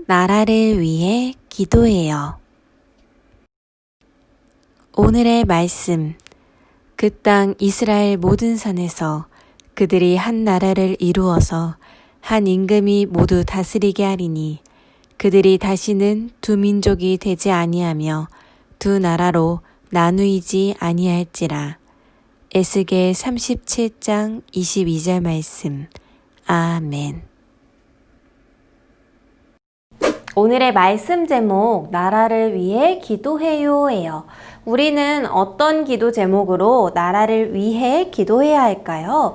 나라를 위해 기도해요. 오늘의 말씀. 그 땅 이스라엘 모든 산에서 그들이 한 나라를 이루어서 한 임금이 모두 다스리게 하리니 그들이 다시는 두 민족이 되지 아니하며 두 나라로 나누이지 아니할지라. 에스겔 37장 22절 말씀. 아멘. 오늘의 말씀 제목, 나라를 위해 기도해요예요. 우리는 어떤 기도 제목으로 나라를 위해 기도해야 할까요?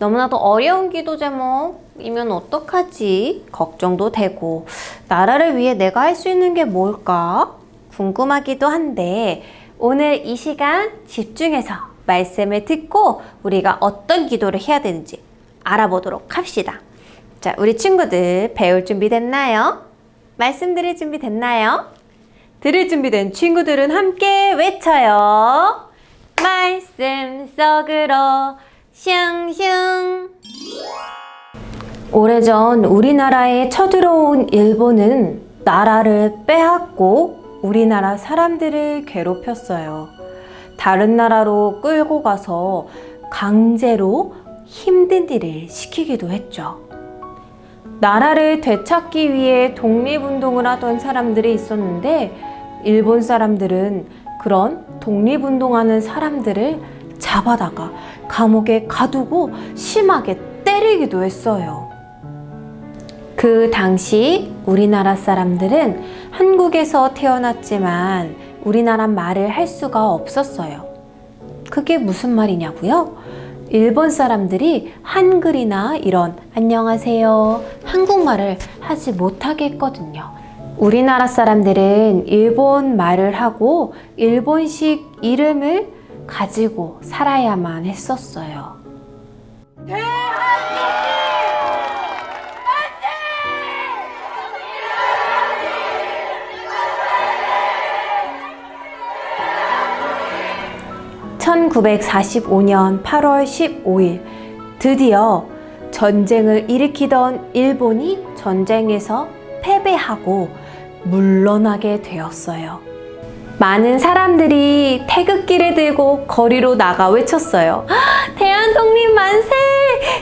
너무나도 어려운 기도 제목이면 어떡하지? 걱정도 되고, 나라를 위해 내가 할 수 있는 게 뭘까? 궁금하기도 한데, 오늘 이 시간 집중해서 말씀을 듣고 우리가 어떤 기도를 해야 되는지 알아보도록 합시다. 자, 우리 친구들 배울 준비 됐나요? 말씀 들을 준비 됐나요? 들을 준비된 친구들은 함께 외쳐요. 말씀 속으로 슝슝. 오래전 우리나라에 쳐들어온 일본은 나라를 빼앗고 우리나라 사람들을 괴롭혔어요. 다른 나라로 끌고 가서 강제로 힘든 일을 시키기도 했죠. 나라를 되찾기 위해 독립운동을 하던 사람들이 있었는데 일본 사람들은 그런 독립운동하는 사람들을 잡아다가 감옥에 가두고 심하게 때리기도 했어요. 그 당시 우리나라 사람들은 한국에서 태어났지만 우리나라 말을 할 수가 없었어요. 그게 무슨 말이냐고요? 일본 사람들이 한글이나 이런 안녕하세요, 한국말을 하지 못하게 했거든요. 우리나라 사람들은 일본 말을 하고 일본식 이름을 가지고 살아야만 했었어요. 대한민국! 1945년 8월 15일 드디어 전쟁을 일으키던 일본이 전쟁에서 패배하고 물러나게 되었어요. 많은 사람들이 태극기를 들고 거리로 나가 외쳤어요. 대한독립 만세!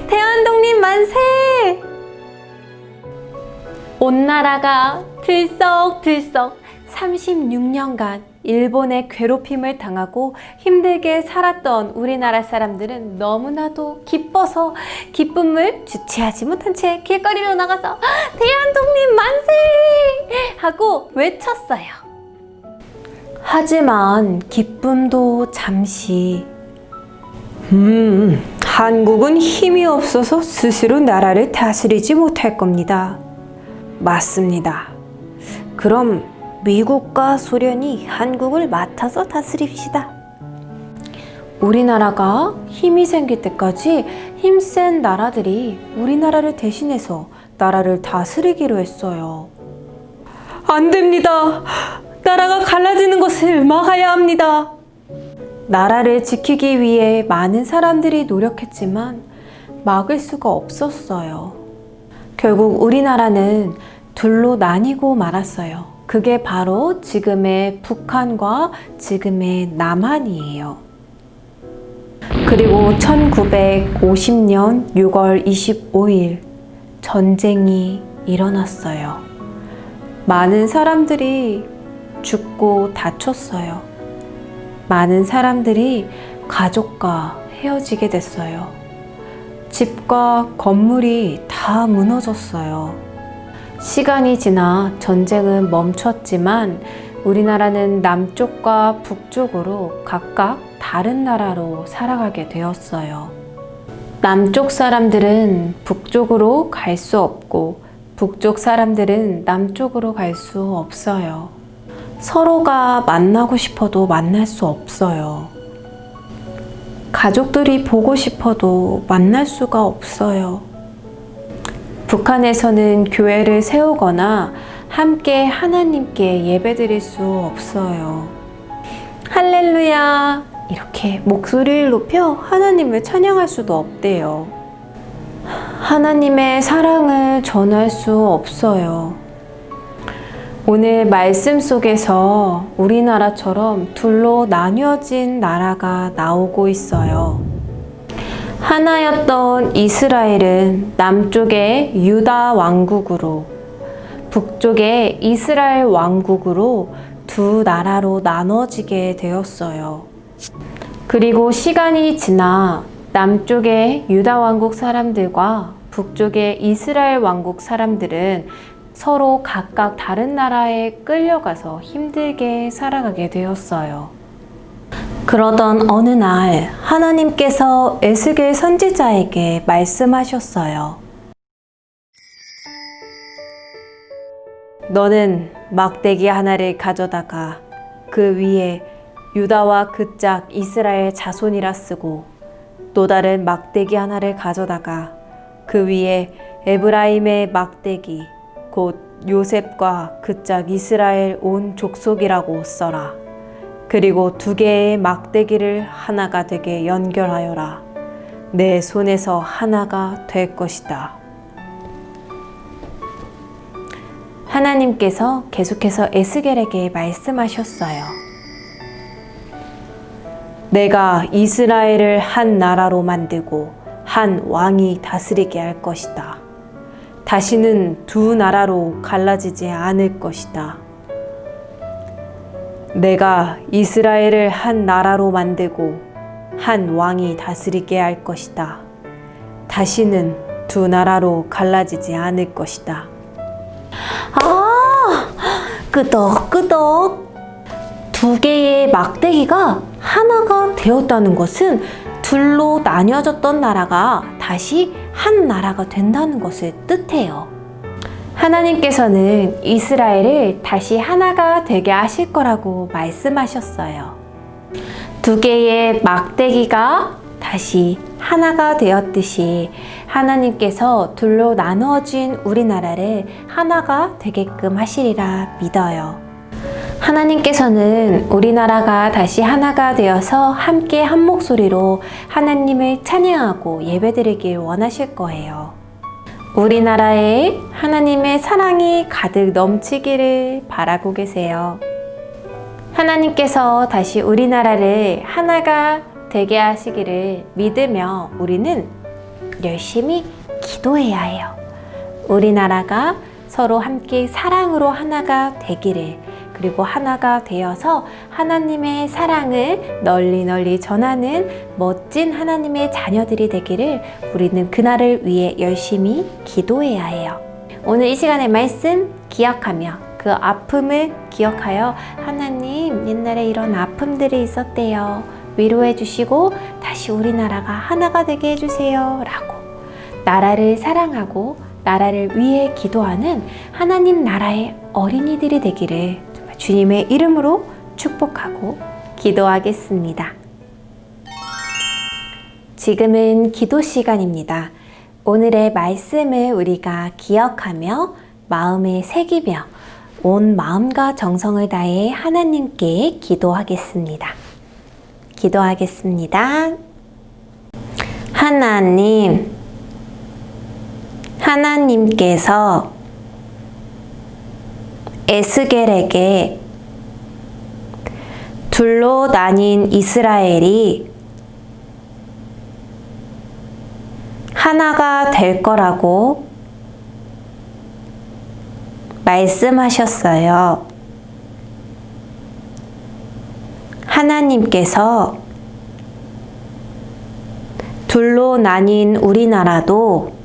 대한독립 만세! 온 나라가 들썩들썩 36년간 일본의 괴롭힘을 당하고 힘들게 살았던 우리나라 사람들은 너무나도 기뻐서 기쁨을 주체하지 못한 채 길거리로 나가서 대한독립 만세! 하고 외쳤어요. 하지만 기쁨도 잠시 한국은 힘이 없어서 스스로 나라를 다스리지 못할 겁니다. 맞습니다. 그럼 미국과 소련이 한국을 맡아서 다스립시다. 우리나라가 힘이 생길 때까지 힘센 나라들이 우리나라를 대신해서 나라를 다스리기로 했어요. 안 됩니다. 나라가 갈라지는 것을 막아야 합니다. 나라를 지키기 위해 많은 사람들이 노력했지만 막을 수가 없었어요. 결국 우리나라는 둘로 나뉘고 말았어요. 그게 바로 지금의 북한과 지금의 남한이에요. 그리고 1950년 6월 25일 전쟁이 일어났어요. 많은 사람들이 죽고 다쳤어요. 많은 사람들이 가족과 헤어지게 됐어요. 집과 건물이 다 무너졌어요. 시간이 지나 전쟁은 멈췄지만 우리나라는 남쪽과 북쪽으로 각각 다른 나라로 살아가게 되었어요. 남쪽 사람들은 북쪽으로 갈 수 없고 북쪽 사람들은 남쪽으로 갈 수 없어요. 서로가 만나고 싶어도 만날 수 없어요. 가족들이 보고 싶어도 만날 수가 없어요. 북한에서는 교회를 세우거나 함께 하나님께 예배드릴 수 없어요. 할렐루야! 이렇게 목소리를 높여 하나님을 찬양할 수도 없대요. 하나님의 사랑을 전할 수 없어요. 오늘 말씀 속에서 우리나라처럼 둘로 나뉘어진 나라가 나오고 있어요. 하나였던 이스라엘은 남쪽의 유다 왕국으로, 북쪽의 이스라엘 왕국으로 두 나라로 나눠지게 되었어요. 그리고 시간이 지나 남쪽의 유다 왕국 사람들과 북쪽의 이스라엘 왕국 사람들은 서로 각각 다른 나라에 끌려가서 힘들게 살아가게 되었어요. 그러던 어느 날 하나님께서 에스겔 선지자에게 말씀하셨어요. 너는 막대기 하나를 가져다가 그 위에 유다와 그 짝 이스라엘 자손이라 쓰고 또 다른 막대기 하나를 가져다가 그 위에 에브라임의 막대기 곧 요셉과 그 짝 이스라엘 온 족속이라고 써라. 그리고 두 개의 막대기를 하나가 되게 연결하여라. 내 손에서 하나가 될 것이다. 하나님께서 계속해서 에스겔에게 말씀하셨어요. 내가 이스라엘을 한 나라로 만들고 한 왕이 다스리게 할 것이다. 다시는 두 나라로 갈라지지 않을 것이다. 내가 이스라엘을 한 나라로 만들고 한 왕이 다스리게 할 것이다. 다시는 두 나라로 갈라지지 않을 것이다. 끄덕끄덕. 두 개의 막대기가 하나가 되었다는 것은 둘로 나뉘어졌던 나라가 다시 한 나라가 된다는 것을 뜻해요. 하나님께서는 이스라엘을 다시 하나가 되게 하실 거라고 말씀하셨어요. 두 개의 막대기가 다시 하나가 되었듯이 하나님께서 둘로 나누어진 우리나라를 하나가 되게끔 하시리라 믿어요. 하나님께서는 우리나라가 다시 하나가 되어서 함께 한 목소리로 하나님을 찬양하고 예배드리길 원하실 거예요. 우리나라에 하나님의 사랑이 가득 넘치기를 바라고 계세요. 하나님께서 다시 우리나라를 하나가 되게 하시기를 믿으며 우리는 열심히 기도해야 해요. 우리나라가 서로 함께 사랑으로 하나가 되기를, 그리고 하나가 되어서 하나님의 사랑을 널리 널리 전하는 멋진 하나님의 자녀들이 되기를 우리는 그날을 위해 열심히 기도해야 해요. 오늘 이 시간의 말씀 기억하며 그 아픔을 기억하여 하나님, 옛날에 이런 아픔들이 있었대요. 위로해 주시고 다시 우리나라가 하나가 되게 해주세요 라고 나라를 사랑하고 나라를 위해 기도하는 하나님 나라의 어린이들이 되기를 주님의 이름으로 축복하고 기도하겠습니다. 지금은 기도 시간입니다. 오늘의 말씀을 우리가 기억하며 마음에 새기며 온 마음과 정성을 다해 하나님께 기도하겠습니다. 기도하겠습니다. 하나님께서 에스겔에게 둘로 나뉜 이스라엘이 하나가 될 거라고 말씀하셨어요. 하나님께서 둘로 나뉜 우리나라도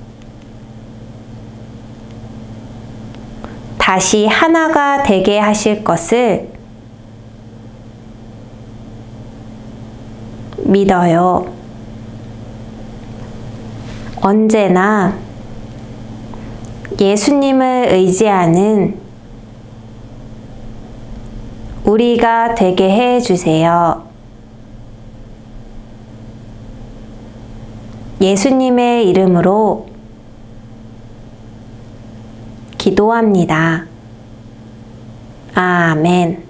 다시 하나가 되게 하실 것을 믿어요. 언제나 예수님을 의지하는 우리가 되게 해 주세요. 예수님의 이름으로 기도합니다. 아멘.